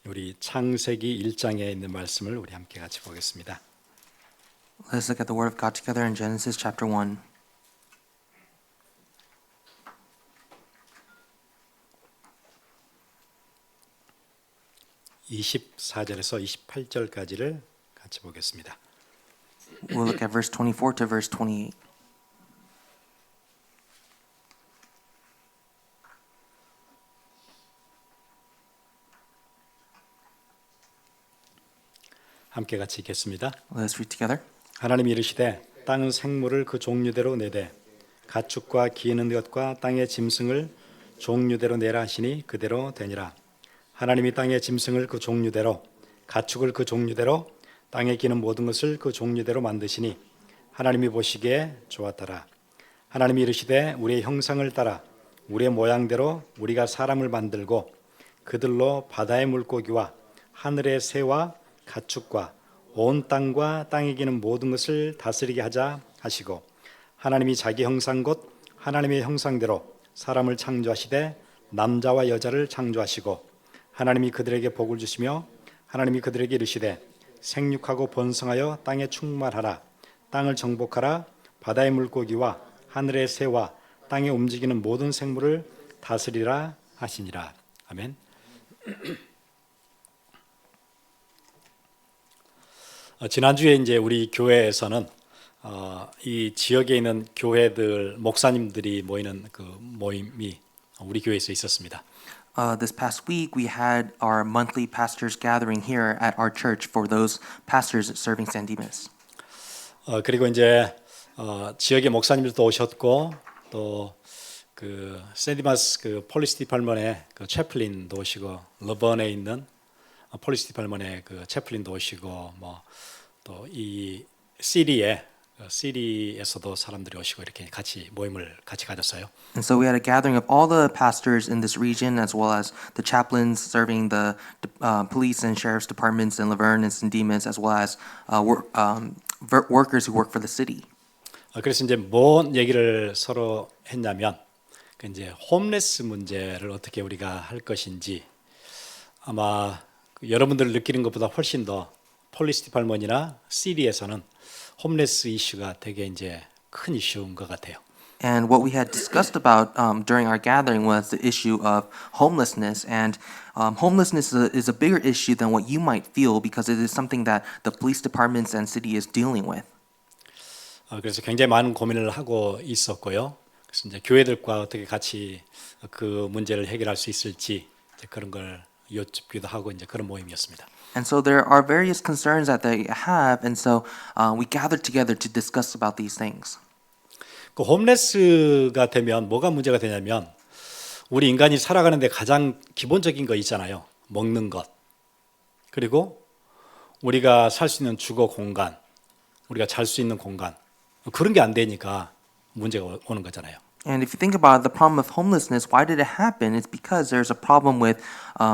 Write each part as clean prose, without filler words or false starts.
우리 창세기 1장에 있는 말씀을 우리 함께 같이 보겠습니다. Let's look at the Word of God together in Genesis chapter 1. (24절에서 28절까지를) 같이 보겠습니다. We'll look at verse 24 to verse 28. 함께 같이 읽겠습니다. Let's read together. 하나님이 이르시되 땅은 생물을 그 종류대로 내되 가축과 기는 것과 땅의 짐승을 종류대로 내라 하시니 그대로 되니라. 하나님이 땅의 짐승을 그 종류대로 가축을 그 종류대로 땅에 기는 모든 것을 그 종류대로 만드시니 하나님이 보시기에 좋았더라. 하나님이 이르시되 우리의 형상을 따라 우리의 모양대로 우리가 사람을 만들고 그들로 바다의 물고기와 하늘의 새와 가축과 온 땅과 땅에 기는 모든 것을 다스리게 하자 하시고 하나님이 자기 형상 곧 하나님의 형상대로 사람을 창조하시되 남자와 여자를 창조하시고 하나님이 그들에게 복을 주시며 하나님이 그들에게 이르시되 생육하고 번성하여 땅에 충만하라. 땅을 정복하라. 바다의 물고기와 하늘의 새와 땅에 움직이는 모든 생물을 다스리라 하시니라. 아멘. 지난주에 이제 우리 교회에서는 이 지역에 있는 교회들 목사님들이 모이는 그 모임이 우리 교회에서 있었습니다. This past week we had our monthly pastors gathering here at our church for those pastors serving San Dimas. 그리고 이제 지역의 목사님들도 오셨고 또 그 샌디마스 그 폴리스 디팔먼의 그 채플린도 오시고 러번에 있는 폴리스 디팔먼의 그 채플린도 오시고 뭐 또 이 시리에서도 사람들이 오시고 이렇게 같이 모임을 같이 가졌어요. And so we had a gathering of all the pastors in this region as well as the chaplains serving the police and sheriff's departments in Laverne and San Dimas as well as workers who work for the city. 그래서 이제 뭔 얘기를 서로 했냐면 그 이제 홈레스 문제를 어떻게 우리가 할 것인지 아마 여러분들 느끼는 것보다 훨씬 더 폴리스 디팔먼이나 시리에서는 홈레스 이슈가 되게 이제 큰 이슈인 것 같아요. And what we had discussed about during our gathering was the issue of homelessness. And homelessness is a bigger issue than what you might feel because it is something that the police departments and city is dealing with. 그래서 굉장히 많은 고민을 하고 있었고요. 그래서 이제 교회들과 어떻게 같이 그 문제를 해결할 수 있을지 이제 그런 걸 여쭙기도 하고 이제 그런 모임이었습니다. And so there are various concerns that they have, and so we gathered together to discuss about these things. 그 홈레스가 되면 뭐가 문제가 되냐면 우리 인간이 살아가는데 가장 기본적인 거 있잖아요. 먹는 것. 그리고 우리가 살 수 있는 주거 공간, 우리가 잘 수 있는 공간. 그런 게 안 되니까 문제가 오는 거잖아요. And if you think about the problem of homelessness, why did it happen? It's because there's a problem with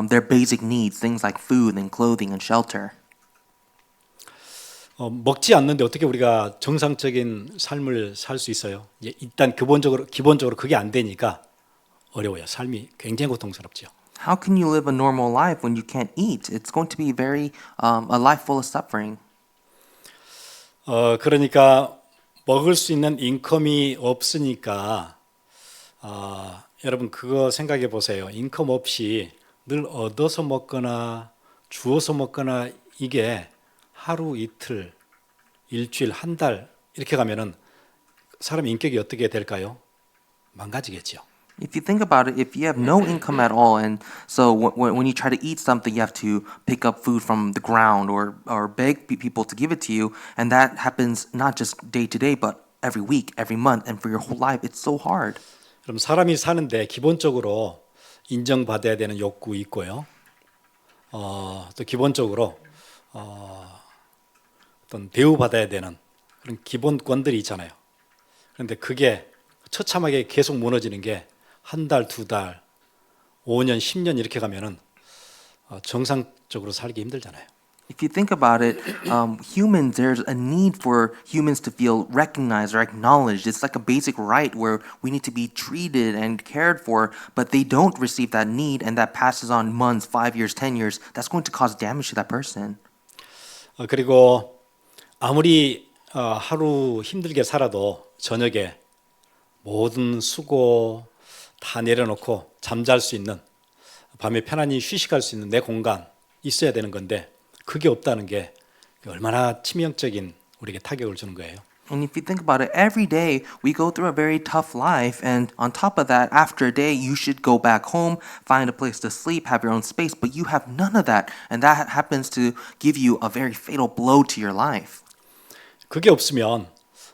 their basic needs, things like food and clothing and shelter. 먹지 않는데 어떻게 우리가 정상적인 삶을 살 수 있어요? 일단 기본적으로 그게 안 되니까 어려워요. 삶이 굉장히 고통스럽죠. How can you live a normal life when you can't eat? It's going to be very a life full of suffering. 그러니까 먹을 수 있는 인컴이 없으니까 여러분 그거 생각해 보세요. 인컴 없이 늘 얻어서 먹거나 주워서 먹거나 이게 하루 이틀, 일주일, 한 달 이렇게 가면은 사람 인격이 어떻게 될까요? 망가지겠죠. If you think about it, if you have no income at all, and so when you try to eat something, you have to pick up food from the ground or beg people to give it to you, and that happens not just day to day, but every week, every month, and for your whole life. It's so hard. 그럼 사람이 사는데 기본적으로 인정받아야 되는 욕구 있고요. 또 기본적으로 어떤 대우받아야 되는 그런 기본권들이 있잖아요. 그런데 그게 처참하게 계속 무너지는 게 한 달, 두 달, 5년, 10년 이렇게 가면은 정상적으로 살기 힘들잖아요. If you think about it, humans, there's a need for humans to feel recognized or acknowledged. It's like a basic right where we need to be treated and cared for, but they don't receive that need, and that passes on months, 5 years, 10 years. That's going to cause damage to that person. 그리고 아무리 하루 힘들게 살아도 저녁에 모든 수고 다 내려놓고 잠잘 수 있는, 밤에 편안히 휴식할 수 있는 내 공간 있어야 되는 건데 그게 없다는 게 얼마나 치명적인 우리에게 타격을 주는 거예요. And if you think about it, every day we go through a very tough life, and on top of that, after a day, you should go back home, find a place to sleep, have your own space, but you have none of that, and that happens to give you a very fatal blow to your life. 그게 없으면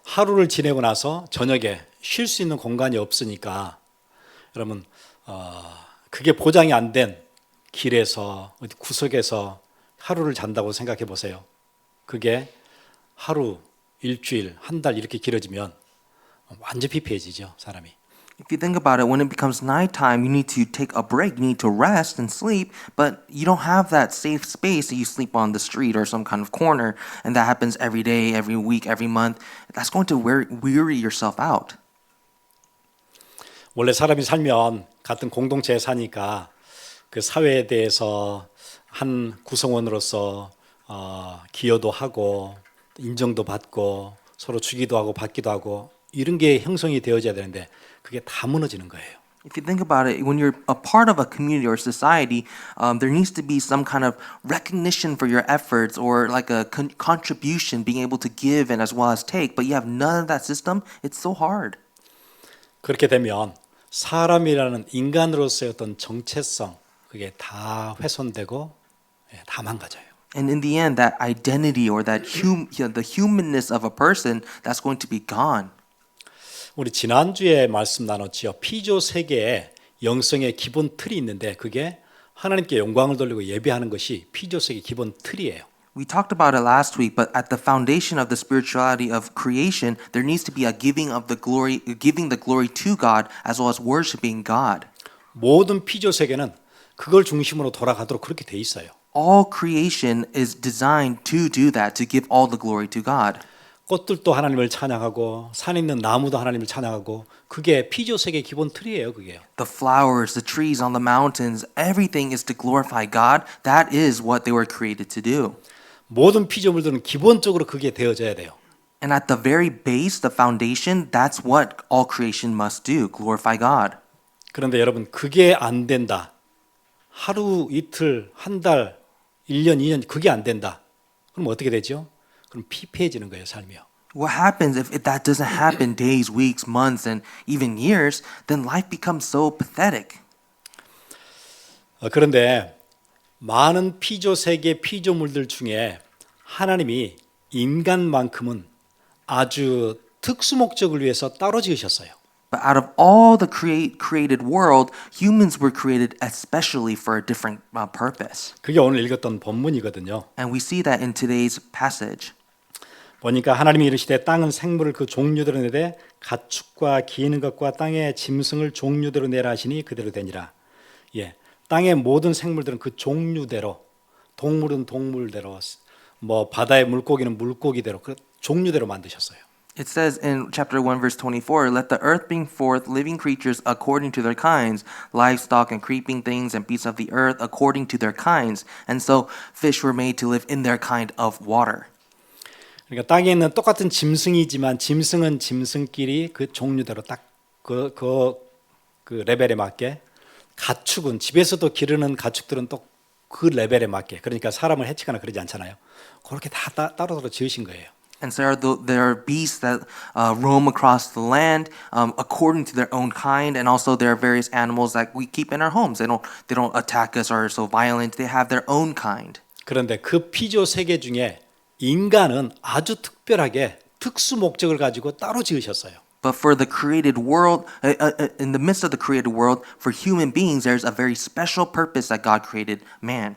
하루를 지내고 나서 저녁에 쉴 수 있는 공간이 없으니까 여러분 그게 보장이 안 된 길에서 어디 구석에서 하루를 잔다고 생각해 보세요. 그게 하루, 일주일, 한 달 이렇게 길어지면 완전 피폐해지죠, 사람이. If you think about it, when it becomes nighttime, you need to take a break, you need to rest and sleep, but you don't have that safe space that you sleep on the street or some kind of corner, and that happens every day, every week, every month. That's going to weary yourself out. 원래 사람이 살면 같은 공동체에 사니까 그 사회에 대해서 한 구성원으로서 기여도 하고 인정도 받고 서로 주기도 하고 받기도 하고 이런 게 형성이 되어져야 되는데 그게 다 무너지는 거예요. If you think about it, when you're a part of a community or society, there needs to be some kind of recognition for your efforts or like a contribution, being able to give and as well as take. But you have none of that system, it's so hard. 그렇게 되면 사람이라는 인간으로서의 어떤 정체성 그게 다 훼손되고 다 망가져요. And in the end, that identity or that the humanness of a person, that's going to be gone. 우리 지난주에 말씀 나눴지요. 피조 세계에 영성의 기본 틀이 있는데 그게 하나님께 영광을 돌리고 예배하는 것이 피조 세계 기본 틀이에요. We talked about it last week, but at the foundation of the spirituality of creation, there needs to be a giving the glory to God as well as worshiping God. 모든 피조 세계는 그걸 중심으로 돌아가도록 그렇게 돼 있어요. All creation is designed to do that, to give all the glory to God. 꽃들도 하나님을 찬양하고 산 있는 나무도 하나님을 찬양하고 그게 피조 세계 기본 틀이에요, 그게요. The flowers, the trees on the mountains, everything is to glorify God. That is what they were created to do. 모든 피조물들은 기본적으로 그게 되어져야 돼요. And at the very base, the foundation, that's what all creation must do, glorify God. 그런데 여러분 그게 안 된다. 하루, 이틀, 한 달, 1년, 2년 그게 안 된다. 그럼 어떻게 되죠? 그럼 피폐해지는 거예요, 삶이요. What happens if that doesn't happen days, weeks, months, and even years, then life becomes so pathetic. 그런데 많은 피조 세계 피조물들 중에 하나님이 인간만큼은 아주 특수 목적을 위해서 따로 지으셨어요. But out of all the created world, humans were created especially for a different purpose. 그게 오늘 읽었던 본문이거든요. And we see that in today's passage. 보니까 하나님이 이르시되 땅은 생물을 그 종류대로 내되 가축과 기는 것과 땅의 짐승을 종류대로 내라 하시니 그대로 되니라. 예, 땅의 모든 생물들은 그 종류대로, 동물은 동물대로, 뭐 바다의 물고기는 물고기대로 그 종류대로 만드셨어요. It says in chapter 1 verse 24, let the earth bring forth living creatures according to their kinds, livestock and creeping things and beasts of the earth according to their kinds. And so fish were made to live in their kind of water. 그러니까 땅에 있는 똑같은 짐승이지만 짐승은 짐승끼리 그 종류대로 딱 그 레벨에 맞게, 가축은 집에서도 기르는 가축들은 또 그 레벨에 맞게, 그러니까 사람을 해치거나 그러지 않잖아요. 그렇게 다 따로따로 지으신 거예요. And so there are beasts that roam across the land according to their own kind, and also there are various animals that we keep in our homes. They don't attack us or are so violent. They have their own kind. 그런데 그 피조 세계 중에 인간은 아주 특별하게 특수 목적을 가지고 따로 지으셨어요. But for the created world, in the midst of the created world, for human beings, there's a very special purpose that God created man.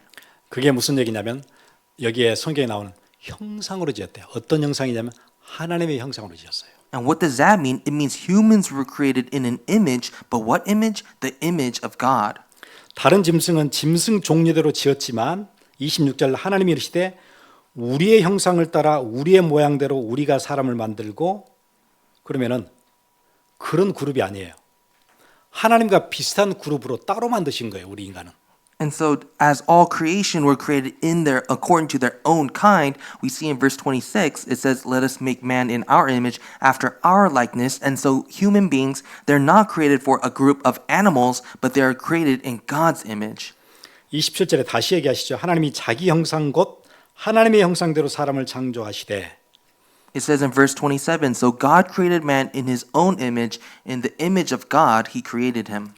그게 무슨 얘기냐면 여기에 성경에 나오는 형상으로 지었대요. 어떤 형상이냐면 하나님의 형상으로 지었어요. And what does that mean? It means humans were created in an image, but what image? The image of God. 다른 짐승은 짐승 종류대로 지었지만 26절 하나님이 이르시되 우리의 형상을 따라 우리의 모양대로 우리가 사람을 만들고 그러면은 그런 그룹이 아니에요. 하나님과 비슷한 그룹으로 따로 만드신 거예요, 우리 인간은. And so, as all creation were created in their according to their own kind, we see in verse 26 it says, "Let us make man in our image, after our likeness." And so, human beings, they're not created for a group of animals, but they are created in God's image. 27절에 다시 얘기하시죠. 하나님이 자기 형상 곧 하나님의 형상대로 사람을 창조하시되. It says in verse 27, "So God created man in his own image, in the image of God he created him."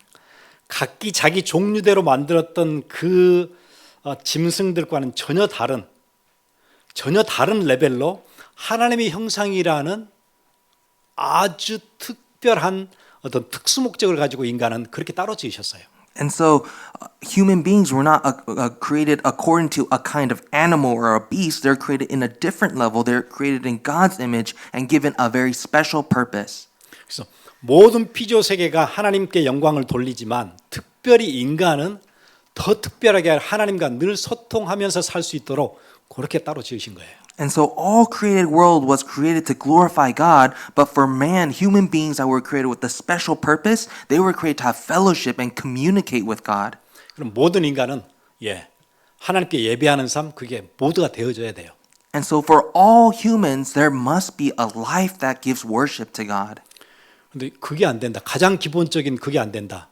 각기 자기 종류대로 만들었던 그 짐승들과는 전혀 다른 레벨로 하나님의 형상이라는 아주 특별한 어떤 특수 목적을 가지고 인간은 그렇게 따로 지으셨어요. And so, human beings were not created according to a kind of animal or a beast. They're created in a different level. They're created in God's image and given a very special purpose. 그래서 모든 피조 세계가 하나님께 영광을 돌리지만 특별히 인간은 더 특별하게 하나님과 늘 소통하면서 살 수 있도록 그렇게 따로 지으신 거예요. And so all created world was created to glorify God, but for man, human beings that were created with a special purpose, they were created to have fellowship and communicate with God. 그럼 모든 인간은 하나님께 예배하는 삶 그게 모두가 되어져야 돼요. And so for all humans, there must be a life that gives worship to God. 근데 그게 안 된다. 가장 기본적인 그게 안 된다.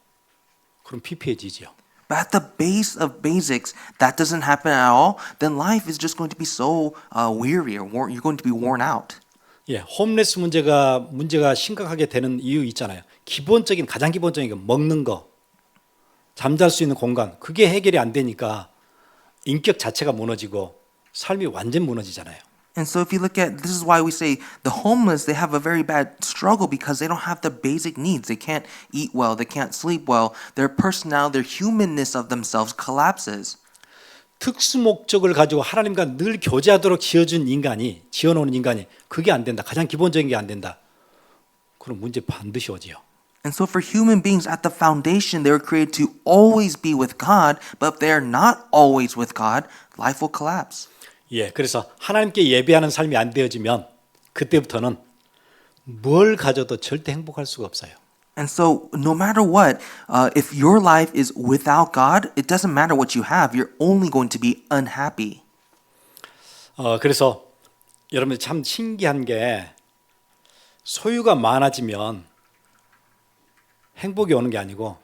그럼 피폐해지죠. But at the base of basics, that doesn't happen at all, then life is just going to be so weary or you're going to be worn out. 홈레스 문제가 심각하게 되는 이유 있잖아요. 가장 기본적인 게 먹는 거, 잠잘 수 있는 공간, 그게 해결이 안 되니까 인격 자체가 무너지고 삶이 완전 무너지잖아요. And so if you look at, this is why we say the homeless, they have a very bad struggle because they don't have the basic needs. They can't eat well, they can't sleep well. Their personality, their humanness of themselves collapses. 특수 목적을 가지고 하나님과 늘 교제하도록 지어놓은 인간이 그게 안 된다. 가장 기본적인 게 안 된다. 그럼 문제 반드시 오지요. And so for human beings at the foundation, they were created to always be with God, but if they are not always with God, life will collapse. 그래서 하나님께 예배하는 삶이 안 되어지면 그때부터는 뭘 가져도 절대 행복할 수가 없어요. And so no matter what, if your life is without God, it doesn't matter what you have. You're only going to be unhappy. 그래서 여러분 참 신기한 게 소유가 많아지면 행복이 오는 게 아니고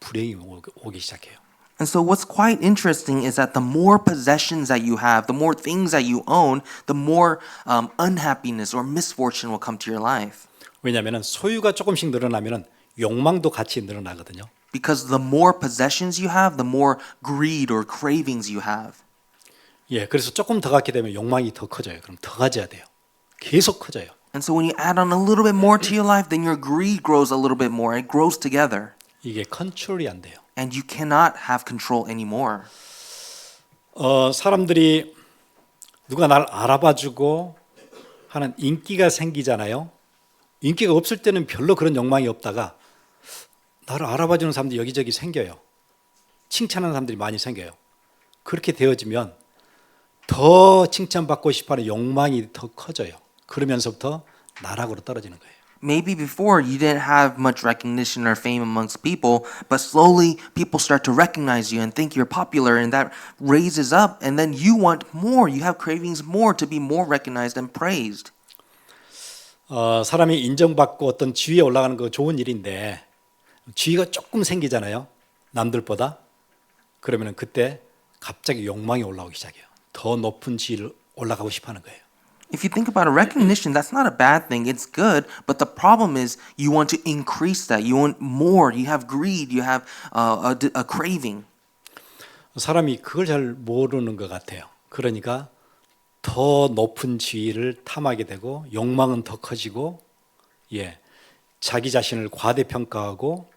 불행이 오기 시작해요. And so what's quite interesting is that the more possessions that you have, the more things that you own, the more unhappiness or misfortune will come to your life. 왜냐하면 소유가 조금씩 늘어나면 욕망도 같이 늘어나거든요. Because the more possessions you have, the more greed or cravings you have. 그래서 조금 더 갖게 되면 욕망이 더 커져요. 그럼 더 가져야 돼요. 계속 커져요. And so when you add on a little bit more to your life, then your greed grows a little bit more. It grows together. 이게 컨트롤이 안 돼요. And you cannot have control anymore. 사람들이 누가 날 알아봐주고 하는 인기가 생기잖아요. 인기가 없을 때는 별로 그런 욕망이 없다가 나를 알아봐주는 사람들이 여기저기 생겨요. 칭찬하는 사람들이 많이 생겨요. 그렇게 되어지면 더 칭찬받고 싶어하는 욕망이 더 커져요. 그러면서부터 나락으로 떨어지는 거예요. Maybe before you didn't have much recognition or fame amongst people, but slowly people start to recognize you and think you're popular, and that raises up, and then you want more. You have cravings more to be more recognized and praised. 사람이 인정받고 어떤 지위에 올라가는 거 좋은 일인데 지위가 조금 생기잖아요. 남들보다. 그러면 그때 갑자기 욕망이 올라오기 시작해요. 더 높은 지위를 올라가고 싶어하는 거예요. If you think about it, recognition, that's not a bad thing. It's good, but the problem is you want to increase that. You want more. You have greed. You have a craving. 사람이 그걸 잘 모르는 것 같아요. 그러니까 더 높은 지위를 탐하게 되고 욕망은 더 커지고 자기 자신을 과대평가하고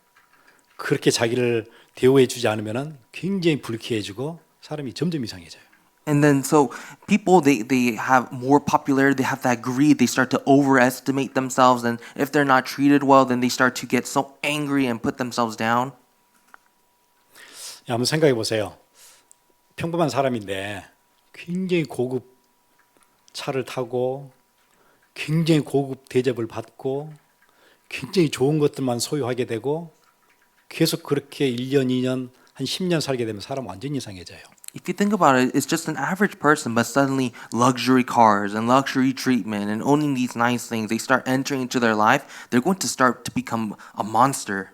그렇게 자기를 대우해 주지 않으면 굉장히 불쾌해지고 사람이 점점 이상해져요. And then so people they have more popularity, they have that greed, they start to overestimate themselves, and if they're not treated well, then they start to get so angry and put themselves down. 한번 생각해 보세요. 평범한 사람인데 굉장히 고급 차를 타고 굉장히 고급 대접을 받고 굉장히 좋은 것들만 소유하게 되고 계속 그렇게 1년, 2년, 한 10년 살게 되면 사람 완전히 이상해져요. If you think about it, it's just an average person, but suddenly luxury cars and luxury treatment and owning these nice things, they start entering into their life, they're going to start to become a monster.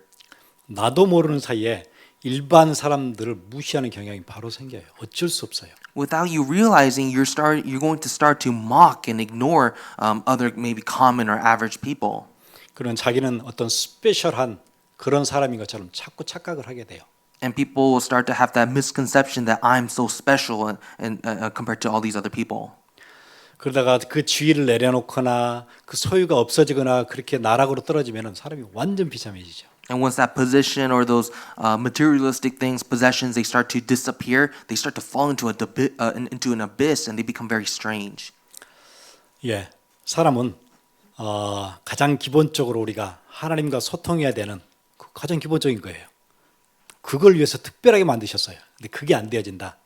나도 모르는 사이에 일반 사람들을 무시하는 경향이 바로 생겨요. 어쩔 수 없어요. Without you realizing, you're going to start to mock and ignore other maybe common or average people. 그런 자기는 어떤 스페셜한 그런 사람인 것처럼 자꾸 착각을 하게 돼요. And people will start to have that misconception that I'm so special and compared to all these other people. 그러다가 그 지위를 내려놓거나 그 소유가 없어지거나 그렇게 나락으로 떨어지면 사람이 완전 비참해지죠. And once that position or those materialistic things, possessions, they start to disappear, they start to fall into an abyss and they become very strange. 예, 사람은 가장 기본적으로 우리가 하나님과 소통해야 되는 그 가장 기본적인 거예요. 그걸 위해서 특별하게 만드셨어요. 근데 그게 안 되어진다.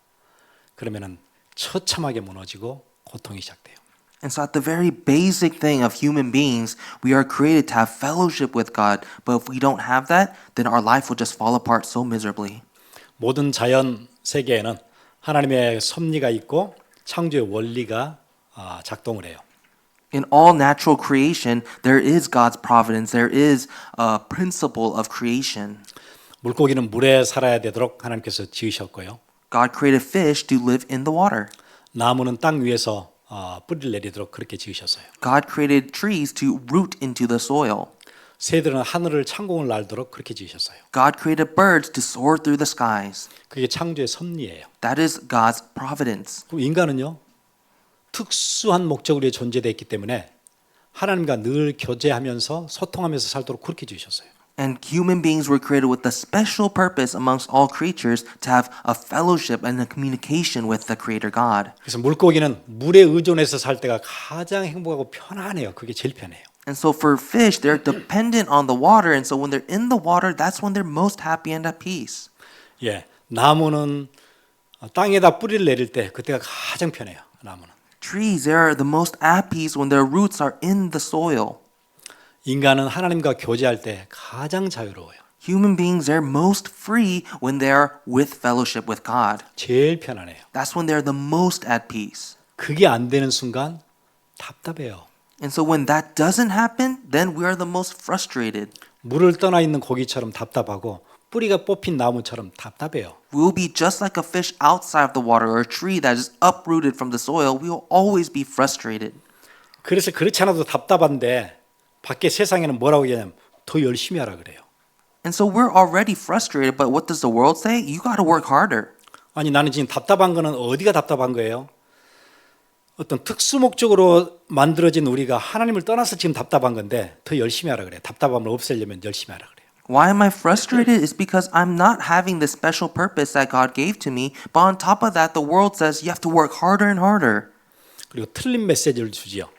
그러면은 처참하게 무너지고 고통이 시작돼요. And so at the very basic thing of human beings, we are created to have fellowship with God. But if we don't have that, then our life will just fall apart so miserably. 모든 자연 세계에는 하나님의 섭리가 있고 창조의 원리가 작동을 해요. In all natural creation, there is God's providence. There is a principle of creation. 물고기는 물에 살아야 되도록 하나님께서 지으셨고요. God created fish to live in the water. 나무는 땅 위에서 뿌리를 내리도록 그렇게 지으셨어요. God created trees to root into the soil. 새들은 하늘을 창공을 날도록 그렇게 지으셨어요. God created birds to soar through the skies. 그게 창조의 섭리예요. That is God's providence. 그럼 인간은요, 특수한 목적을 위해 존재되었기 때문에 하나님과 늘 교제하면서 소통하면서 살도록 그렇게 지으셨어요. And human beings were created with a special purpose amongst all creatures to have a fellowship and a communication with the Creator God. 그래서 물고기는 물에 의존해서 살 때가 가장 행복하고 편안해요. 그게 제일 편해요. And so for fish, they're dependent on the water. And so when they're in the water, that's when they're most happy and at peace. 예, 나무는 땅에다 뿌리를 내릴 때 그때가 가장 편해요. 나무는. Trees, they're the most at peace when their roots are in the soil. 인간은 하나님과 교제할 때 가장 자유로워요. Human beings, they're most free when they're with fellowship with God. 제일 편안해요. That's when they're the most at peace. 그게 안 되는 순간 답답해요. And so when that doesn't happen, then we are the most frustrated. 물을 떠나 있는 고기처럼 답답하고 뿌리가 뽑힌 나무처럼 답답해요. We will be just like a fish outside of the water or a tree that is uprooted from the soil. We will always be frustrated. 그래서 그렇지 않아도 답답한데 밖에 세상에는 뭐라고 얘기하냐면 더 열심히 하라 그래요. And so we're already frustrated, but what does the world say? You got to work harder. 아니 나는 지금 답답한 거는 어디가 답답한 거예요? 어떤 특수 목적으로 만들어진 우리가 하나님을 떠나서 지금 답답한 건데 더 열심히 하라 그래요. 답답함을 없애려면 열심히 하라 그래요. Why am I frustrated? It's because I'm not having the special purpose that God gave to me. But on top of that, the world says you have to work harder and harder. 그리고 틀린 메시지를 주지요.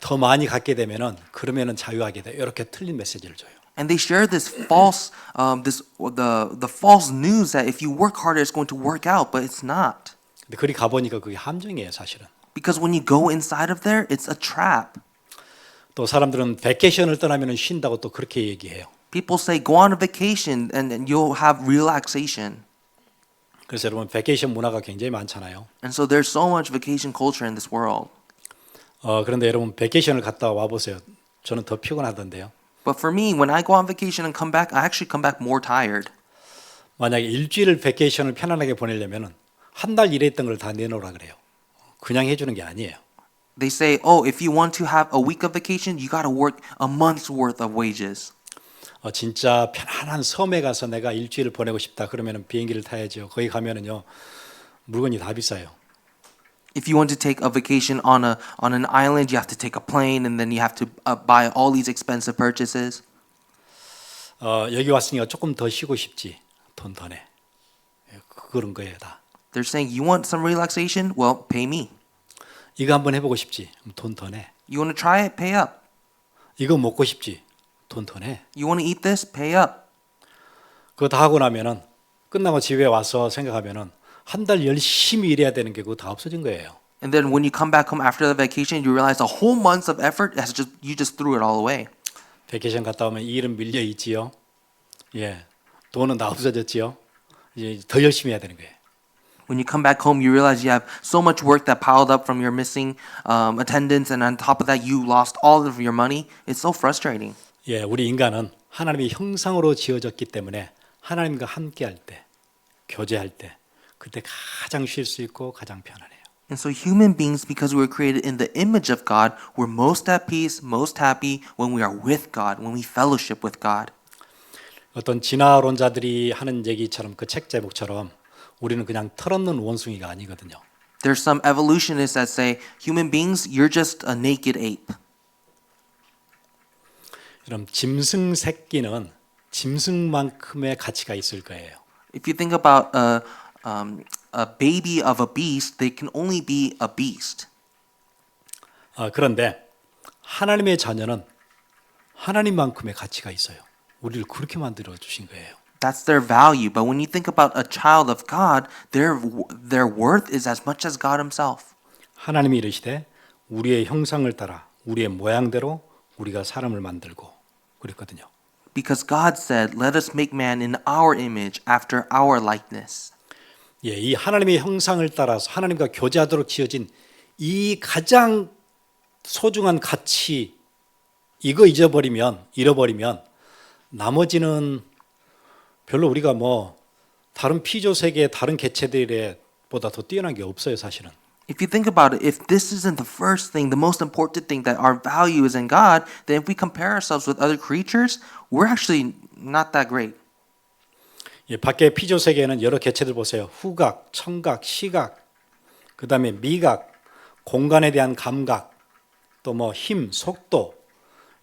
더 많이 갖게 되면은 그러면은 자유하게 돼. 이렇게 틀린 메시지를 줘요. And they share this false, the false news that if you work harder, it's going to work out, but it's not. 근데 그리 가보니까 그게 함정이에요, 사실은. Because when you go inside of there, it's a trap. 또 사람들은 베케이션을 떠나면은 쉰다고 또 그렇게 얘기해요. People say go on a vacation and you'll have relaxation. 그래서 여러분 베케이션 문화가 굉장히 많잖아요. And so there's so much vacation culture in this world. 그런데 여러분 베케이션을 갔다 와 보세요. 저는 더 피곤하던데요. But for me, when I go on vacation and come back, I actually come back more tired. 만약에 일주일 베케이션을 편안하게 보내려면은 한 달 일했던 걸 다 내놓으라 그래요. 그냥 해주는 게 아니에요. They say, oh, if you want to have a week of vacation, you got to work a month's worth of wages. 진짜 편안한 섬에 가서 내가 일주일을 보내고 싶다. 그러면은 비행기를 타야죠. 거기 가면은요 물건이 다 비싸요. If you want to take a vacation on an island, you have to take a plane, and then you have to buy all these expensive purchases. 여기 왔으니까 조금 더 쉬고 싶지. 돈 더 내. 그런 거예요 다. They're saying, you want some relaxation? Well, pay me. 이거 한번 해보고 싶지. 돈 더 내. You want to try it? Pay up. 이거 먹고 싶지. 돈 더 내. You want to eat this? Pay up. 그거 다 하고 나면은 끝나고 집에 와서 생각하면은 한 달 열심히 일해야 되는 게 그거 다 없어진 거예요. And then when you come back home after the vacation, you realize a whole month's of effort has just you just threw it all away. 베케이션 갔다 오면 일은 밀려 있지요. 예, 돈은 다 없어졌지요. 이제 더 열심히 해야 되는 거예요. When you come back home, you realize you have so much work that piled up from your missing attendance, and on top of that, you lost all of your money. It's so frustrating. 예, 우리 인간은 하나님의 형상으로 지어졌기 때문에 하나님과 함께할 때, 교제할 때, 그때 가장 쉴 수 있고 가장 편안해요. And so human beings, because we were created in the image of God, we're most at peace, most happy when we are with God, when we fellowship with God. 어떤 진화론자들이 하는 얘기처럼 그 책 제목처럼 우리는 그냥 털없는 원숭이가 아니거든요. There's some evolutionists that say, human beings, you're just a naked ape. 그럼 짐승 새끼는 짐승만큼의 가치가 있을 거예요. If you think about a baby of a beast, they can only be a beast. 그런데 하나님의 자녀는 하나님만큼의 가치가 있어요. 우리를 그렇게 만들어 주신 거예요. That's their value. But when you think about a child of God, their worth is as much as God himself. 하나님이 이르시되 우리의 형상을 따라 우리의 모양대로 우리가 사람을 만들고 그랬거든요. Because God said, let us make man in our image, after our likeness. 예, 이 하나님의 형상을 따라서 하나님과 교제하도록 지어진 이 가장 소중한 가치 이거 잃어버리면 나머지는 별로 우리가 뭐 다른 피조 세계의 다른 개체들에 보다 더 뛰어난 게 없어요, 사실은. If you think about it, if this isn't the first thing, the most important thing that our value is in God, then if we compare ourselves with other creatures, we're actually not that great. 예, 밖에 피조 세계에는 여러 개체들 보세요. 후각, 청각, 시각, 그다음에 미각, 공간에 대한 감각, 또 뭐 힘, 속도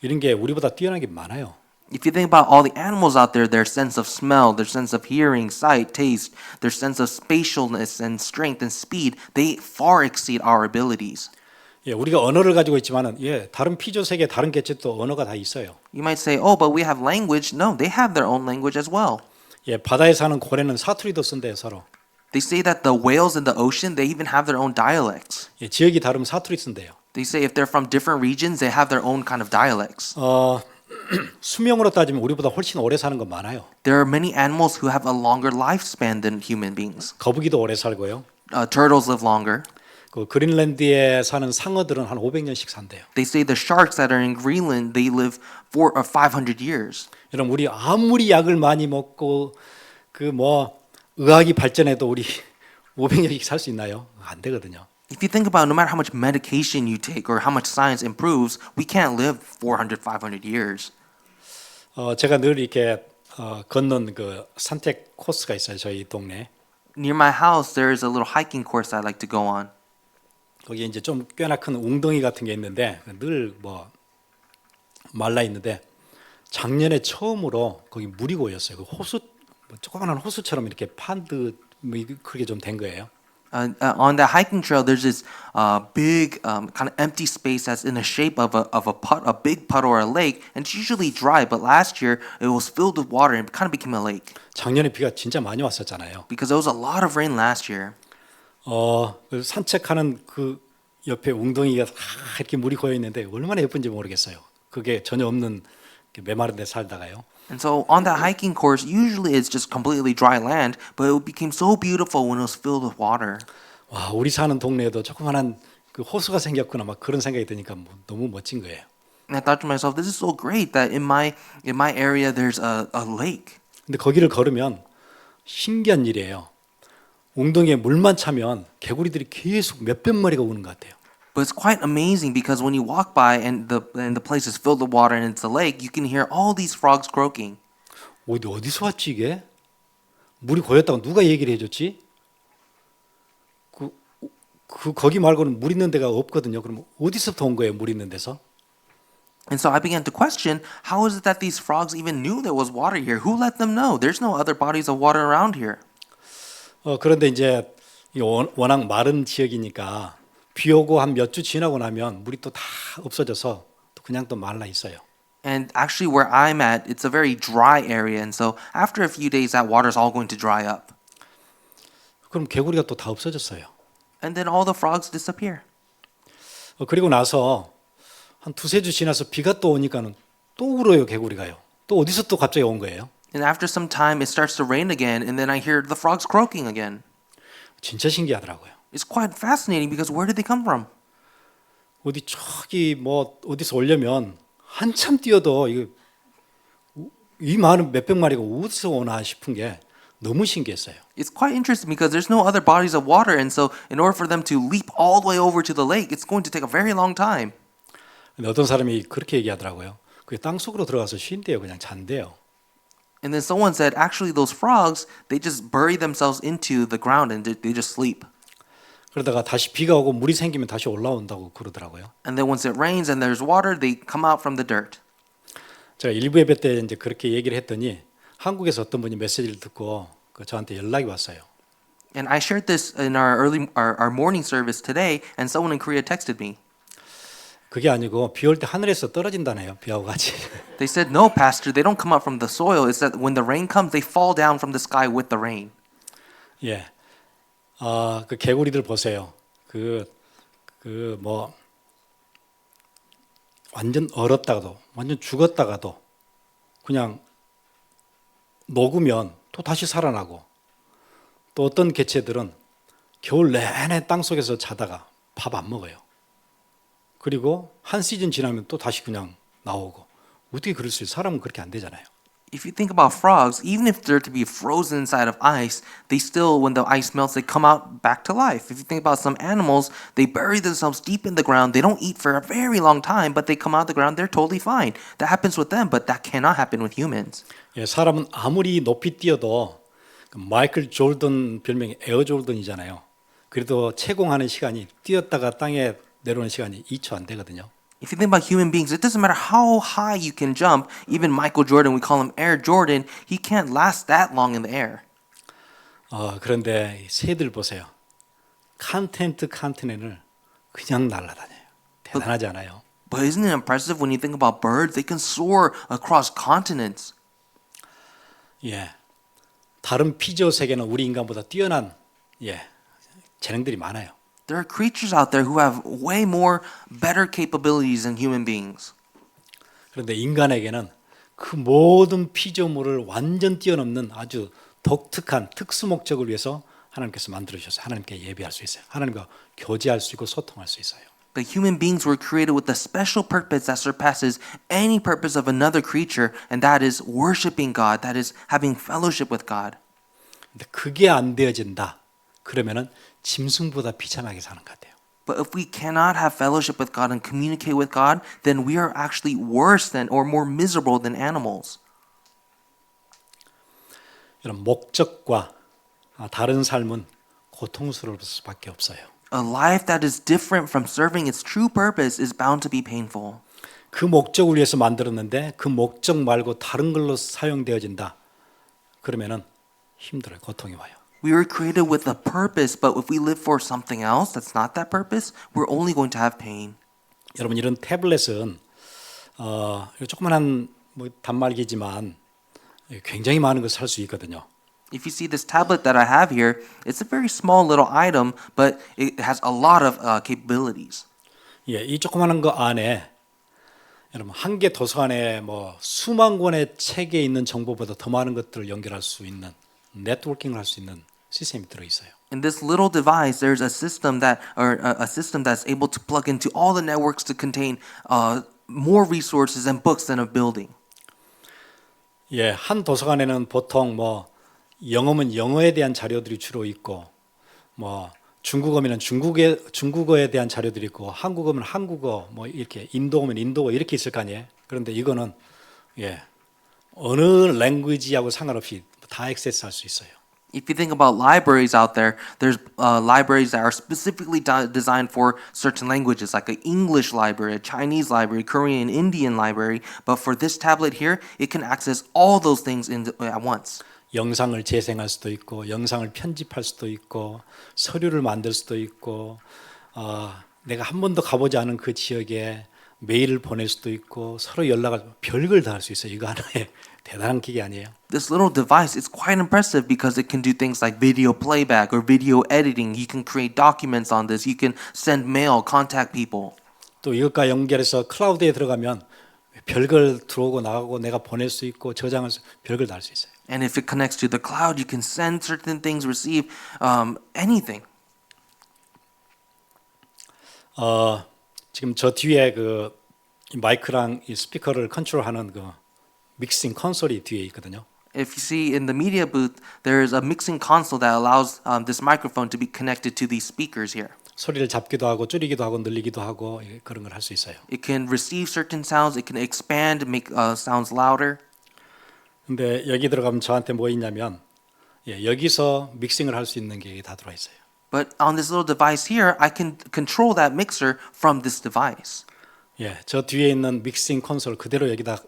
이런 게 우리보다 뛰어난 게 많아요. If you think about all the animals out there, their sense of smell, their sense of hearing, sight, taste, their sense of spatialness and strength and speed, they far exceed our abilities. 예, 우리가 언어를 가지고 있지만은 예, 다른 피조 세계 다른 개체도 언어가 다 있어요. You might say, oh, but we have language. No, they have their own language as well. 예, 바다에 사는 고래는 사투리도 쓴대요, 서로. They say that the whales in the ocean, they even have their own dialects. 예, 지역이 다르면 사투리 쓴대요. They say if they're from different regions, they have their own kind of dialects. 수명으로 따지면 우리보다 훨씬 오래 사는 건 많아요. There are many animals who have a longer lifespan than human beings. 거북이도 오래 살고요. Turtles live longer. 그 그린랜드에 사는 상어들은 한 500년씩 산대요. They say the sharks that are in Greenland, they live 400 or 500 years. 여러분 우리 아무리 약을 많이 먹고 그 뭐 의학이 발전해도 우리 500년씩 살 수 있나요? 안 되거든요. If you think about it, no matter how much medication you take or how much science improves, we can't live 400, 500 years. 제가 늘 이렇게 걷는 그 산책 코스가 있어요. 저희 동네. Near my house, there is a little hiking course I like to go on. 거기에 이제 좀 꽤나 큰 웅덩이 같은 게 있는데 늘 뭐 말라 있는데 작년에 처음으로 거기 물이 고였어요. 그 호수 뭐 조그마한 호수처럼 이렇게 판듯 뭐 그렇게 좀 된 거예요. On the hiking trail, there's this big kind of empty space that's in the shape of a big puddle or a lake, and it's usually dry. But last year, it was filled with water and it kind of became a lake 작년에 비가 진짜 많이 왔었잖아요. because there was a lot of rain last year. 그 산책하는 그 옆에 웅덩이가 이렇게 물이 고여 있는데 얼마나 예쁜지 모르겠어요. 그게 전혀 없는 메마른 데 살다가요. And so on that hiking course, usually it's just completely dry land, but it became so beautiful when it was filled with water. 와, 우리 사는 동네에도 조그마한 그 호수가 생겼구나 막 그런 생각이 드니까 너무 멋진 거예요. And I thought to myself, this is so great that in my area there's a lake. 근데 거기를 걸으면 신기한 일이에요. 웅덩이에 물만 차면 개구리들이 계속 몇백 마리가 오는 것 같아요. But it's quite amazing because when you walk by and the place is filled with water and it's a lake, you can hear all these frogs croaking. 어디서 왔지 이게? 물이 고였다고 누가 얘기를 해줬지? 거기 말고는 물 있는 데가 없거든요. 그럼 어디서부터 온 거예요? 물 있는 데서? And so I began to question, how is it that these frogs even knew there was water here? Who let them know? There's no other bodies of water around here. 그런데 이제 워낙 마른 지역이니까 비 오고 한 몇 주 지나고 나면 물이 또 다 없어져서 또 그냥 또 말라 있어요. And actually where I'm at, it's a very dry area. And so after a few days, that water's all going to dry up. 그럼 개구리가 또 다 없어졌어요. and then all the frogs disappear. 그리고 나서 한 두세 주 지나서 비가 또 오니까는 또 울어요, 개구리가요. 또 어디서 또 갑자기 온 거예요. And after some time, it starts to rain again, and then I hear the frogs croaking again. 진짜 신기하더라고요. It's quite fascinating because where did they come from? 어디 저기 뭐 어디서 오려면 한참 뛰어도 이거 이 많은 몇백 마리가 어디서 오나 싶은 게 너무 신기했어요. It's quite interesting because there's no other bodies of water, and so in order for them to leap all the way over to the lake, it's going to take a very long time. 근데 어떤 사람이 그렇게 얘기하더라고요. 그게 땅 속으로 들어가서 쉰대요. 그냥 잔대요. And then someone said, actually, those frogs, they just bury themselves into the ground and they just sleep. 그러다가 다시 비가 오고 물이 생기면 다시 올라온다고 그러더라고요. And then once it rains and there's water, they come out from the dirt. 제가 일부 예배 때 이제 그렇게 얘기를 했더니 한국에서 어떤 분이 메시지를 듣고 저한테 연락이 왔어요. And I shared this in our morning service today, and someone in Korea texted me. 그게 아니고 비 올 때 하늘에서 떨어진다네요. 비하고 같이. They said, no, Pastor, they don't come up from the soil. It's that when the rain comes, they fall down from the sky with the rain. 예. 그 개구리들 보세요. 뭐 완전 얼었다가도 완전 죽었다가도 그냥 녹으면 또 다시 살아나고 또 어떤 개체들은 겨울 내내 땅 속에서 자다가 밥 안 먹어요. 그리고 한 시즌 지나면 또 다시 그냥 나오고 어떻게 그럴 수 있어요? 사람은 그렇게 안 되잖아요. If you think about frogs, even if they're to be frozen inside of ice, they still, when the ice melts, they come out back to life. If you think about some animals, they bury themselves deep in the ground. They don't eat for a very long time, but they come out of the ground, they're totally fine. That happens with them, but that cannot happen with humans. 예, 사람은 아무리 높이 뛰어도 마이클 조던 별명이 에어 조던이잖아요. 그래도 채공하는 시간이 뛰었다가 땅에 내려오는 시간이 2초 안 되거든요. If you think about human beings, it doesn't matter how high you can jump. Even Michael Jordan, we call him Air Jordan, he can't last that long in the air. 그런데 새들 보세요. 컨티넨을 그냥 날아다녀요. 대단하지 않아요? But isn't it impressive when you think about birds? They can soar across continents. 예, 다른 피조 세계는 우리 인간보다 뛰어난 재능들이 많아요. There are creatures out there who have way more better capabilities than human beings. 그런데 인간에게는 그 모든 피조물을 완전 뛰어넘는 아주 독특한 특수 목적을 위해서 하나님께서 만들어 주셨어요. 하나님께 예배할 수 있어요. 하나님과 교제할 수 있고 소통할 수 있어요. But human beings were created with a special purpose that surpasses any purpose of another creature, and that is worshiping God, that is having fellowship with God. 근데 그게 안 되어진다. 그러면은 짐승보다 비참하게 사는 것 같아요. But if we cannot have fellowship with God and communicate with God, then we are actually worse than or more miserable than animals. 이런 목적과 다른 삶은 고통스러울 수밖에 없어요. A life that is different from serving its true purpose is bound to be painful. 그 목적을 위해서 만들었는데 그 목적 말고 다른 걸로 사용되어진다. 그러면은 힘들어요. 고통이 와요. We were created with a purpose, but if we live for something else that's not that purpose, we're only going to have pain. 여러분 이런 태블릿은 조그만한 뭐 단말기지만 굉장히 많은 것을 할 수 있거든요. If you see this tablet that I have here, it's a very small little item, but it has a lot of capabilities. 예, 이 조그만한 거 안에 여러분 한 개 도서관에 뭐 수만 권의 책에 있는 정보보다 더 많은 것들을 연결할 수 있는 네트워킹을 할 수 있는 시스템이 들어 있어요. In this little device, there's a system that's able to plug into all the networks to contain more resources and books than a building. 예, 한 도서관에는 보통 뭐 영어면 영어에 대한 자료들이 주로 있고, 뭐 중국어면 중국어에 대한 자료들이 있고, 한국어면 한국어, 뭐 이렇게 인도어면 인도어 이렇게 있을 거 아니에요. 그런데 이거는 어느 랭귀지하고 상관없이 다 액세스할 수 있어요. If you think about libraries out there, there's libraries that are specifically designed for certain languages, like an English library, a Chinese library, Korean, Indian library. But for this tablet here, it can access all those things at once. 영상을 재생할 수도 있고, 영상을 편집할 수도 있고, 서류를 만들 수도 있고, 내가 한 번도 가보지 않은 그 지역에 메일을 보낼 수도 있고 서로 연락을 별걸 다 할 수 있어요. 이거 하나의 대단한 기계 아니에요? This little device is quite impressive because it can do things like video playback or video editing. You can create documents on this. You can send mail, contact people. 또 이것과 연결해서 클라우드에 들어가면 별걸 들어오고 나가고 내가 보낼 수 있고 저장할 수 별걸 다 할 수 있어요. And if it connects to the cloud, you can send certain things, receive anything. 지금 저 뒤에 이 마이크랑 이 스피커를 컨트롤하는 그 믹싱 콘솔이 뒤에 있거든요. If you see in the media booth, there is a mixing console that allows this microphone to be connected to these speakers here. 소리를 잡기도 하고 줄이기도 하고 늘리기도 하고 그런 걸 할 수 있어요. It can receive certain sounds. It can expand, make sounds louder. 근데 여기 들어가면 저한테 뭐 있냐면 여기서 믹싱을 할 수 있는 게 다 들어와 있어요. But on this little device here, I can control that mixer from this device. 저 뒤에 있는 믹싱 콘솔 그대로 여기다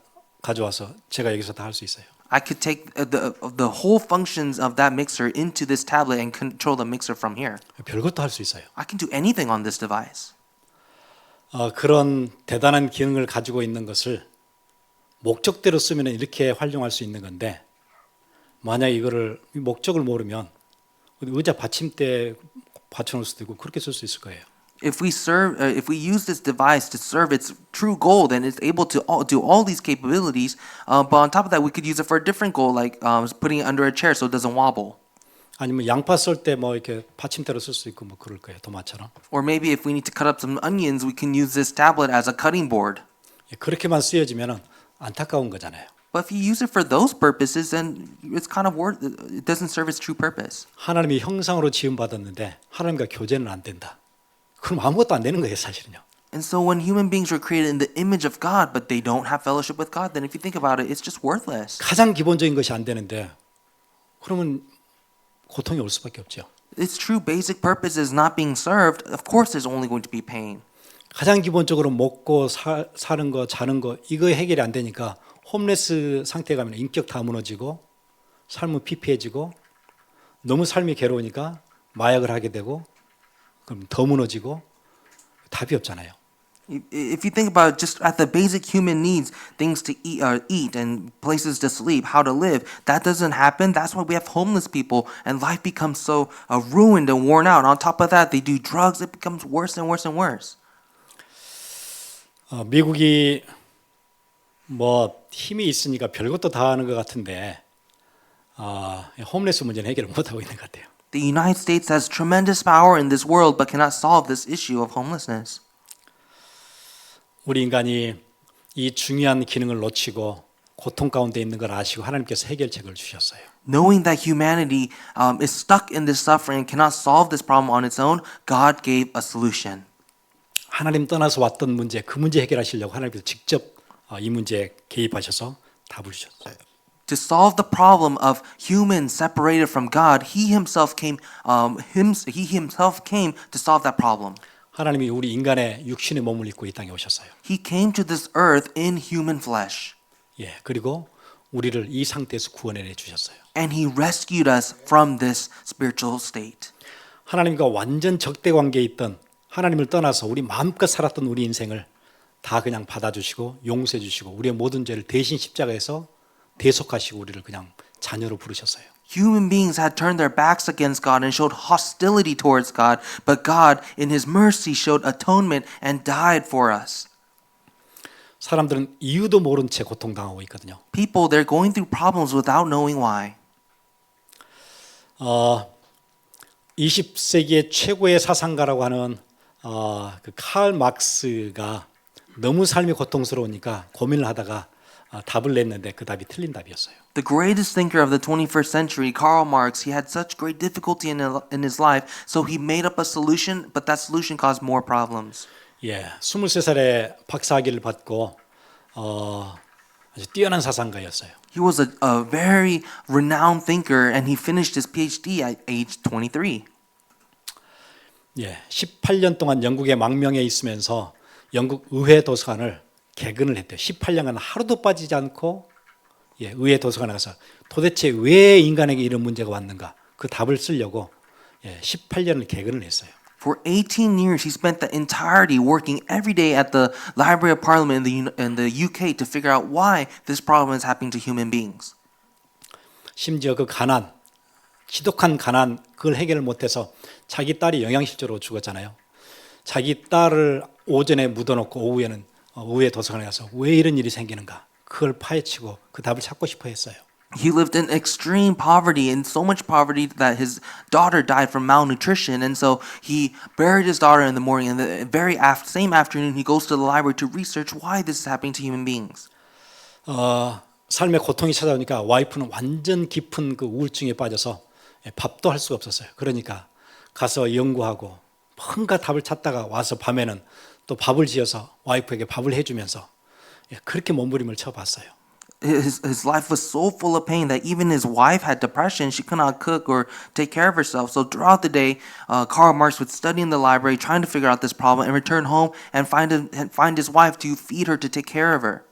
가져와서 제가 여기서 다 할 수 있어요. I could take the whole functions of that mixer into this tablet and control the mixer from here. 별것도 할 수 있어요. I can do anything on this device. 그런 대단한 기능을 가지고 있는 것을 목적대로 쓰면 이렇게 활용할 수 있는 건데 만약 이거를 목적을 모르면 의자 받침대에 받쳐놓을 수도 있고 그렇게 쓸 수 있을 거예요. If we use this device to serve its true goal, then it's able to do all these capabilities. But on top of that, we could use it for a different goal, like putting it under a chair so it doesn't wobble. 아니면 양파 썰 때 뭐 이렇게 받침대로 쓸 수 있고 뭐 그럴 거예요. 도마처럼. Or maybe if we need to cut up some onions, we can use this tablet as a cutting board. 그렇게만 쓰여지면은 안타까운 거잖아요. But if you use it for those purposes, then it's kind of it doesn't serve its true purpose. 하나님이 형상으로 지음 받았는데 하나님과 교제는 안 된다. 그럼 아무것도 안 되는 거예요, 사실은요. And so when human beings were created in the image of God, but they don't have fellowship with God, then if you think about it, it's just worthless. 가장 기본적인 것이 안 되는데 그러면 고통이 올 수밖에 없죠. Its true basic purpose is not being served. Of course, there's only going to be pain. 가장 기본적으로 먹고 사는 거, 자는 거 이거 해결이 안 되니까 홈레스 상태에 가면 인격 다 무너지고 삶은 피폐해지고 너무 삶이 괴로우니까 마약을 하게 되고 그럼 더 무너지고 답이 없잖아요. If you think about just at the basic human needs, things to eat and places to sleep, how to live, that doesn't happen. That's why we have homeless people and life becomes so ruined and worn out. On top of that, they do drugs. It becomes worse and worse and worse. 미국이 뭐 힘이 있으니까 별것도 다 하는 것 같은데 홈레스 문제는 해결을 못하고 있는 것 같아요. The United States has tremendous power in this world but cannot solve this issue of homelessness. 우리 인간이 이 중요한 기능을 놓치고 고통 가운데 있는 걸 아시고 하나님께서 해결책을 주셨어요. Knowing that humanity is stuck in this suffering and cannot solve this problem on its own, God gave a solution. 하나님 떠나서 왔던 문제, 그 문제 해결하시려고 하나님께서 직접 이 문제에 개입하셔서 답을 주셨어요. To solve the problem of humans separated from God, He Himself came. He Himself came to solve that problem. 하나님이 우리 인간의 육신의 몸을 입고 이 땅에 오셨어요. He came to this earth in human flesh, 그리고 우리를 이 상태에서 구원해 주셨어요. and He rescued us from this spiritual state. 하나님과 완전 적대 관계에 있던 하나님을 떠나서 우리 마음껏 살았던 우리 인생을 다 그냥 받아주시고 용서해 주시고 우리의 모든 죄를 대신 십자가에서 대속하시고 우리를 그냥 자녀로 부르셨어요. Human beings had turned their backs against God and showed hostility towards God, but God, in His mercy, showed atonement and died for us. 사람들은 이유도 모른 채 고통당하고 있거든요. People, they're going through problems without knowing why. 20세기의 최고의 사상가라고 하는 그 칼 막스가 너무 삶이 고통스러우니까 고민을 하다가 답을 냈는데 그 답이 틀린 답이었어요. The greatest thinker of the 21st century, Karl Marx, he had such great difficulty in his life, so he made up a solution, but that solution caused more problems. 23살에 박사학위를 받고 아주 뛰어난 사상가였어요. He was a very renowned thinker, and he finished his PhD at age 23. 18년 동안 영국의 망명에 있으면서 영국 의회 도서관을 개근을 했대요. 18년간 하루도 빠지지 않고 의회 도서관에 가서 도대체 왜 인간에게 이런 문제가 왔는가 그 답을 쓰려고 18년을 개근을 했어요. For 18 years, he spent the entirety working every day at the Library of Parliament in the UK to figure out why this problem is happening to human beings. 심지어 그 가난, 지독한 가난 그걸 해결을 못해서 자기 딸이 영양실조로 죽었잖아요. 자기 딸을 오전에 묻어놓고 오후에 도서관에 가서 왜 이런 일이 생기는가 그걸 파헤치고 그 답을 찾고 싶어 했어요. He lived in extreme poverty, and so much poverty that his daughter died from malnutrition. And so he buried his daughter in the morning, and the very same afternoon, he goes to the library to research why this is happening to human beings. 삶의 고통이 찾아오니까 와이프는 완전 깊은 그 우울증에 빠져서 밥도 할 수가 없었어요. 그러니까 가서 연구하고 뭔가 답을 찾다가 와서 밤에는 또 밥을 지어서 와이프에게 밥을 해주면서 그렇게 몸부림을 쳐봤어요. His life was so full of pain that even his wife had depression. She could not cook or take care of herself. So throughout the day, Karl Marx would study in the library, trying to figure out this problem, and return home and find his wife to feed her, to take care of her.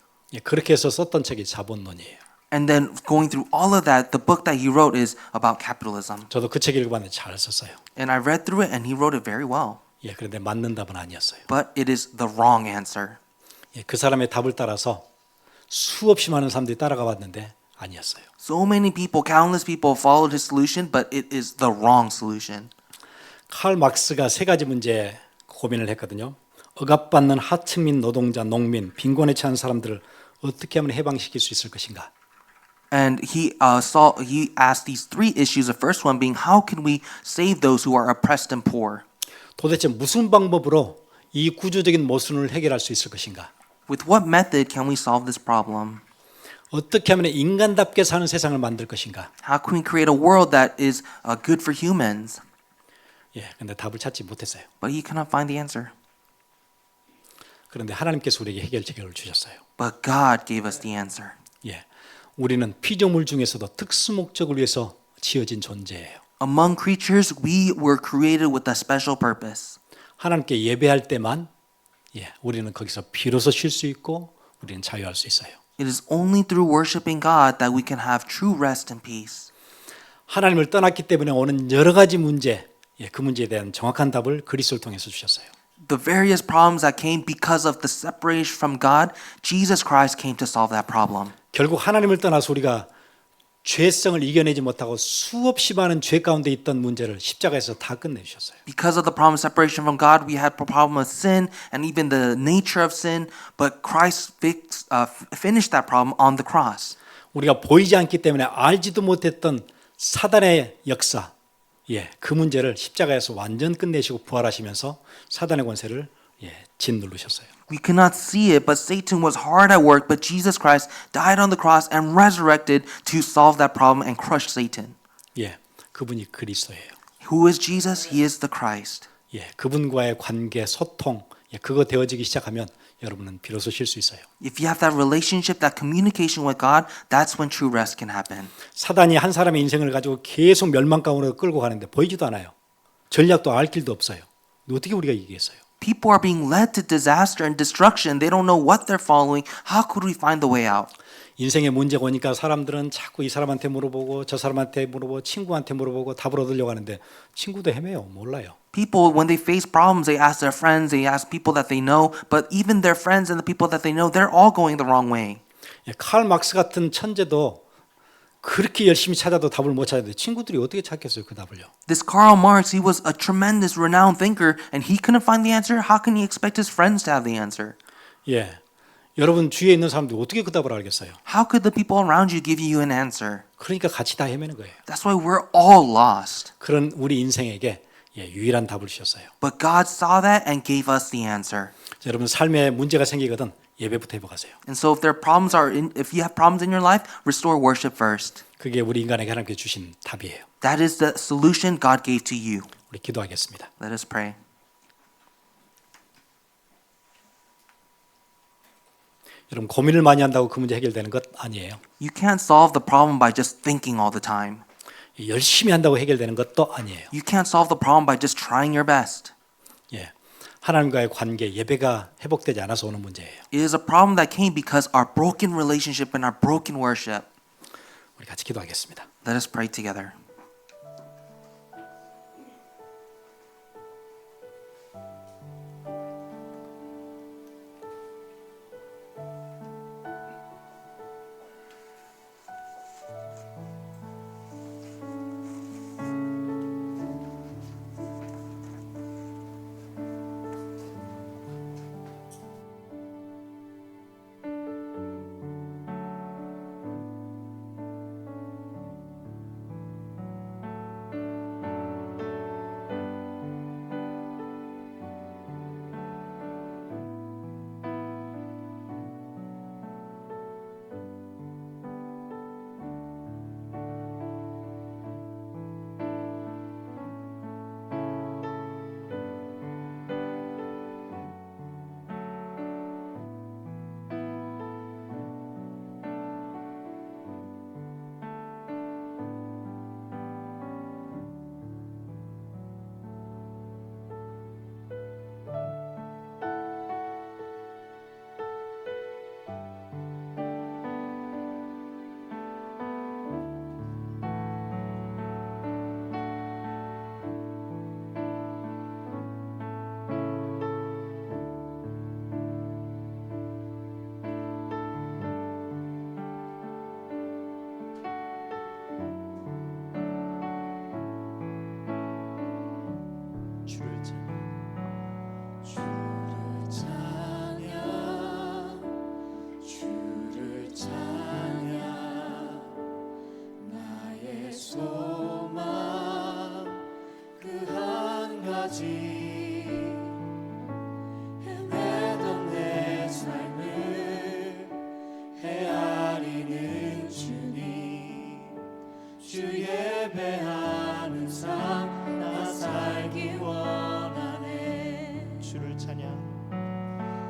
그렇게 해서 썼던 책이 자본론이에요. And then going through all of that, the book that he wrote is about capitalism. 저도 그 책 읽어봤는데 잘 썼어요. And I read through it, and he wrote it very well. 그런데 맞는 답은 아니었어요. But it is the wrong answer. 그 사람의 답을 따라서 수없이 많은 사람들이 따라가 봤는데 아니었어요. So many people, countless people followed his solution, but it is the wrong solution. 칼 막스가 세 가지 문제 고민을 했거든요. 억압받는 하층민 노동자, 농민, 빈곤에 처한 사람들을 어떻게 하면 해방시킬 수 있을 것인가? And he asked these three issues. The first one being, how can we save those who are oppressed and poor? 도대체 무슨 방법으로 이 구조적인 모순을 해결할 수 있을 것인가? With what method can we solve this problem? 어떻게 하면 인간답게 사는 세상을 만들 것인가? How can we create a world that is good for humans? 근데 답을 찾지 못했어요. But he cannot find the answer. 그런데 하나님께서 우리에게 해결책을 주셨어요. But God gave us the answer. 우리는 피조물 중에서도 특수 목적을 위해서 지어진 존재예요. Among creatures, we were created with a special purpose. 하나님께 예배할 때만 우리는 거기서 비로소 쉴 수 있고 우리는 자유할 수 있어요. It is only through worshiping God that we can have true rest and peace. 하나님을 떠났기 때문에 오는 여러 가지 문제, 그 문제에 대한 정확한 답을 그리스도를 통해서 주셨어요. The various problems that came because of the separation from God, Jesus Christ came to solve that problem. 결국 하나님을 떠나서 우리가 죄성을 이겨내지 못하고 수없이 많은 죄 가운데 있던 문제를 십자가에서 다 끝내주셨어요. Because of the problem of separation from God, we had a problem of sin and even the nature of sin, but Christ finished that problem on the cross. 우리가 보이지 않기 때문에 알지도 못했던 사단의 역사, 그 문제를 십자가에서 완전 끝내시고 부활하시면서 사단의 권세를 짓누르셨어요. We could not see it, but Satan was hard at work, but Jesus Christ died on the cross and resurrected to solve that problem and crush Satan. 그분이 그리스도예요. Who is Jesus? He is the Christ. 그분과의 관계, 소통, 그거 되어지기 시작하면 여러분은 비로소 쉴 수 있어요. If you have that relationship, that communication with God, that's when true rest can happen. 사단이 한 사람의 인생을 가지고 계속 멸망 가운데로 끌고 가는데 보이지도 않아요. 전략도 알 길도 없어요. 어떻게 우리가 이기겠어요? People are being led to disaster and destruction. They don't know what they're following. How could we find the way out? 인생에 문제가 오니까 사람들은 자꾸 이 사람한테 물어보고 저 사람한테 물어보고 친구한테 물어보고 답을 얻으려고 하는데 친구도 헤매요. 몰라요. People, when they face problems, they ask their friends, they ask people that they know, but even their friends and the people that they know, they're all going the wrong way. 칼 막스 같은 천재도 그렇게 열심히 찾아도 답을 못 찾았는데 친구들이 어떻게 찾겠어요, 그 답을요? This Karl Marx, he was a tremendous, renowned thinker, and he couldn't find the answer. How can he expect his friends to have the answer? 여러분 주위에 있는 사람들이 어떻게 그 답을 알겠어요? How could the people around you give you an answer? 그러니까 같이 다 헤매는 거예요. That's why we're all lost. 그런 우리 인생에게 유일한 답을 주셨어요. But God saw that and gave us the answer. 여러분 삶에 문제가 생기거든 예배부터 해보가세요. And so if if you have problems in your life, restore worship first. 그게 우리 인간에게 하나님께 주신 답이에요. That is the solution God gave to you. 우리 기도하겠습니다. Let us pray. 여러분 고민을 많이 한다고 그 문제 해결되는 것 아니에요. You can't solve the problem by just thinking all the time. 열심히 한다고 해결되는 것도 아니에요. You can't solve the problem by just trying your best. 하나님과의 관계, 예배가 회복되지 않아서 오는 문제예요. It is a problem that came because our broken relationship and our broken worship. 우리 같이 기도하겠습니다. Let us pray together.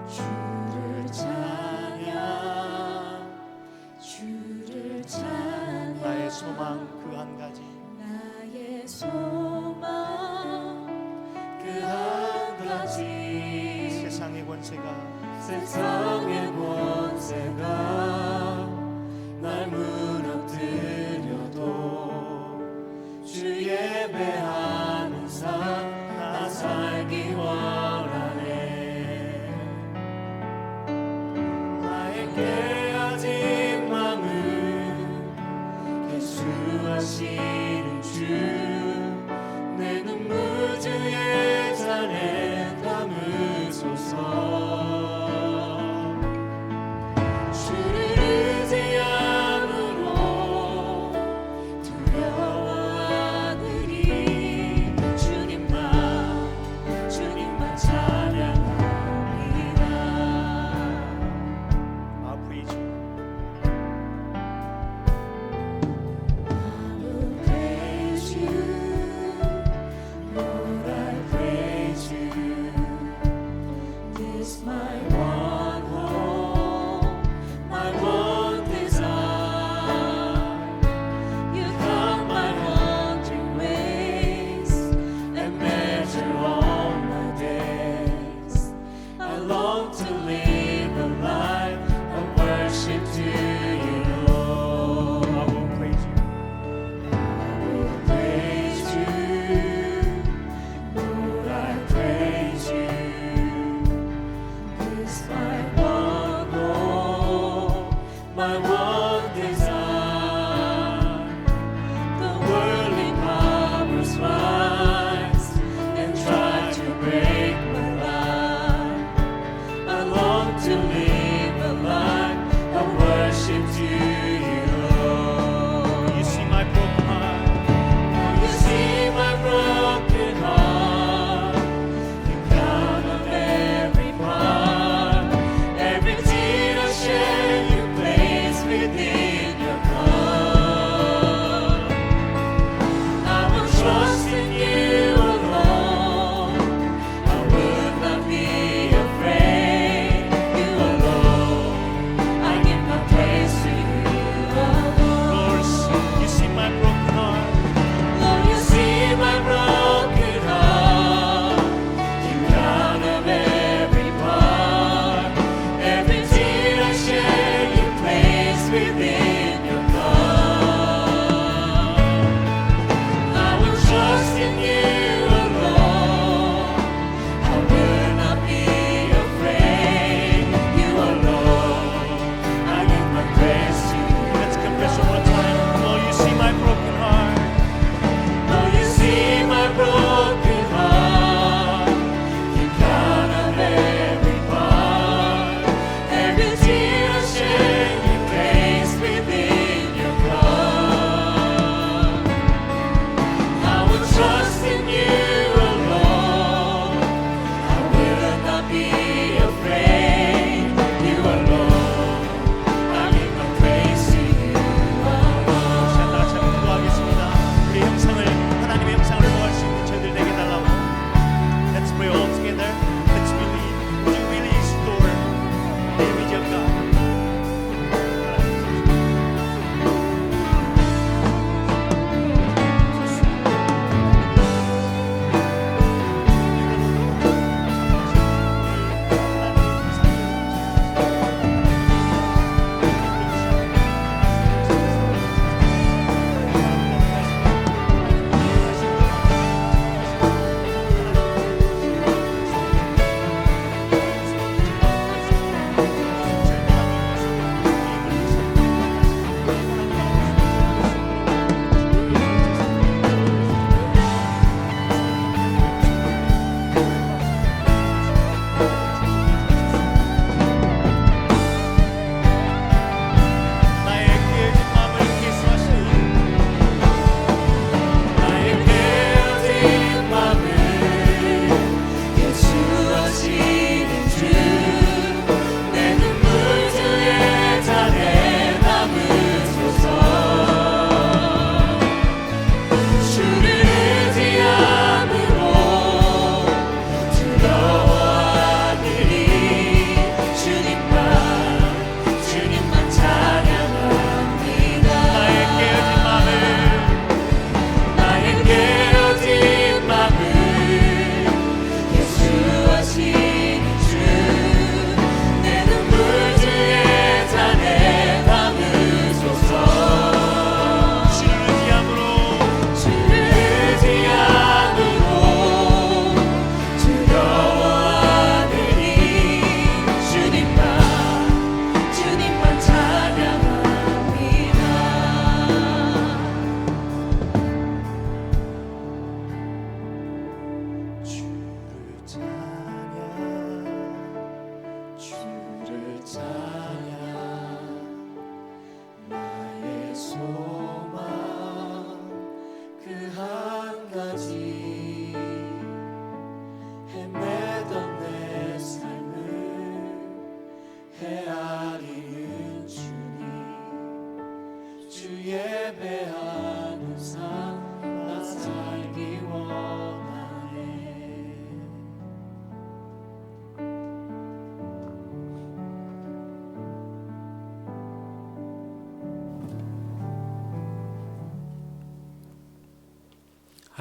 주를 찬양 나의 소망 그 한 가지 나의 소망 그 한 가지 세상의 권세가 세상의 권세가 날 무너뜨려도 주 예배하는 삶 나 살기 원하네 나의 깨어진 맘은 예수하시는 주 내 눈물 주의 잔에 담으소서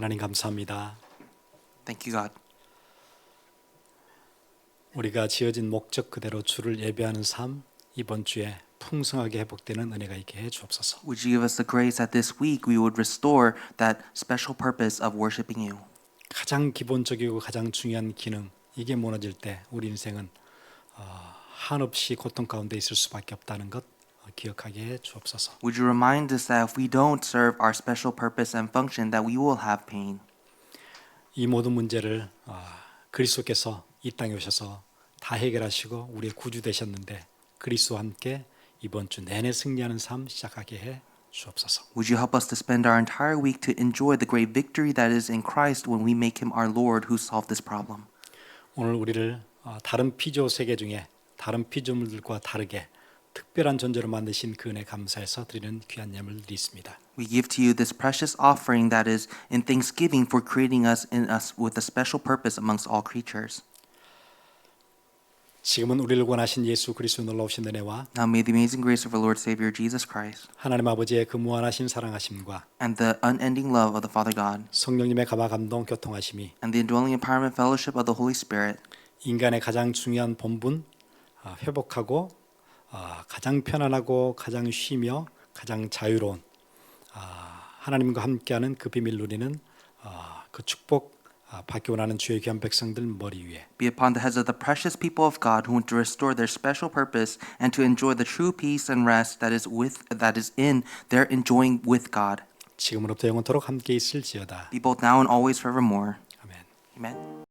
하나님 감사합니다. Thank you, God. 우리가 지어진 목적 그대로 주를 예배하는 삶 이번 주에 풍성하게 회복되는 은혜가 있게 해 주옵소서. Would you give us the grace that this week we would restore that special purpose of worshiping you? 가장 기본적이고 가장 중요한 기능 이게 무너질 때 우리 인생은 한없이 고통 가운데 있을 수밖에 없다는 것 기억하게 해 주옵소서. Would you remind us that if we don't serve our special purpose and function, that we will have pain? 이 모든 문제를 그리스도께서 이 땅에 오셔서 다 해결하시고 우리의 구주 되셨는데 그리스도와 함께 이번 주 내내 승리하는 삶 시작하게 해 주옵소서. Would you help us to spend our entire week to enjoy the great victory that is in Christ when we make him our Lord who solved this problem? 오늘 우리를 다른 피조 세계 중에 다른 피조물들과 다르게 특별한 존재로 만드신 그 은혜 감사해서 드리는 귀한 예물을 드리겠습니다. We give to you this precious offering that is in thanksgiving for creating us with a special purpose amongst all creatures. 지금은 우리를 원하신 예수 그리스도 놀라우신 은혜와 Now may the amazing grace of our Lord Savior Jesus Christ 하나님 아버지의 그 무한하신 사랑하심과 and the unending love of the Father God 성령님의 감화 감동 교통하심이 and the indwelling empowerment fellowship of the Holy Spirit 인간의 가장 중요한 본분 회복하고 가장 편안하고 가장 쉬며 가장 자유로운 하나님과 함께하는 그 비밀 누리는 그 축복 받기 원하는 주의 귀한 백성들 머리 위에 be upon the heads of the precious people of God who want to restore their special purpose and to enjoy the true peace and rest that is in their enjoying with God. 지금으로부터 영원토록 함께 있을지어다. Be both now and always forevermore. 아멘. Amen.